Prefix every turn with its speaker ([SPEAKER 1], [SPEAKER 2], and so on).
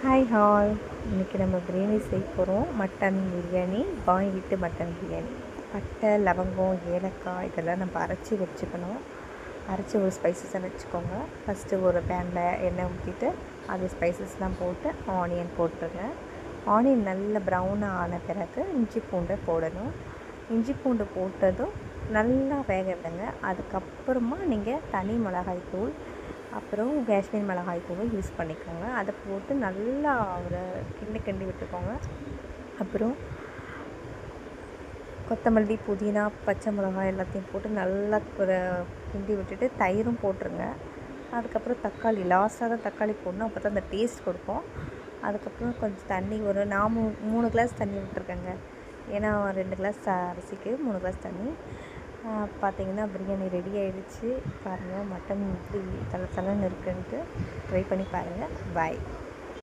[SPEAKER 1] Hi hall. இன்றைக்கி நம்ம பிரியாணி செய்ய போகிறோம். மட்டன் பிரியாணி, பாய் வீட்டு மட்டன் பிரியாணி. பட்டை, லவங்கம், ஏலக்காய் இதெல்லாம் நம்ம அரைச்சி வச்சுக்கணும். அரைச்சி ஒரு ஸ்பைசஸாக வச்சுக்கோங்க. ஃபஸ்ட்டு ஒரு பேனில் எண்ணெய் ஊற்றிட்டு அது ஸ்பைசஸ்லாம் போட்டு ஆனியன் போட்டுருங்க. ஆனியன் நல்ல ப்ரௌனாக ஆன பிறகு இஞ்சி பூண்டை போடணும். இஞ்சி பூண்டு போட்டதும் நல்லா வேக விடுங்க. அதுக்கப்புறமா நீங்கள் தனி மிளகாய் தூள் அப்புறம் காஷ்மீர் மிளகாய் தூள் யூஸ் பண்ணிக்கோங்க. அதை போட்டு நல்லா ஒரு கிண்டி விட்டுக்கோங்க. அப்புறம் கொத்தமல்லி, புதினா, பச்சை மிளகாய் எல்லாத்தையும் போட்டு நல்லா ஒரு கிண்டி விட்டுட்டு தயிரும் போட்டுருங்க. அதுக்கப்புறம் தக்காளி லாஸ்ட்டாக தான் தக்காளி போடணும். அப்போ தான் அந்த டேஸ்ட் கொடுக்கும். அதுக்கப்புறம் கொஞ்சம் தண்ணி நான் 3 கிளாஸ் தண்ணி விட்டுருக்கேங்க. ஏன்னா 2 கிளாஸ் அரிசிக்கு 3 கிளாஸ் தண்ணி. பார்த்திங்கன்னா பிரியாணி ரெடி ஆகிடுச்சு. பாருங்கள் மட்டன் எப்படி தலை தலைன்னு இருக்குன்ட்டு ட்ரை பண்ணி பாருங்கள். பாய்.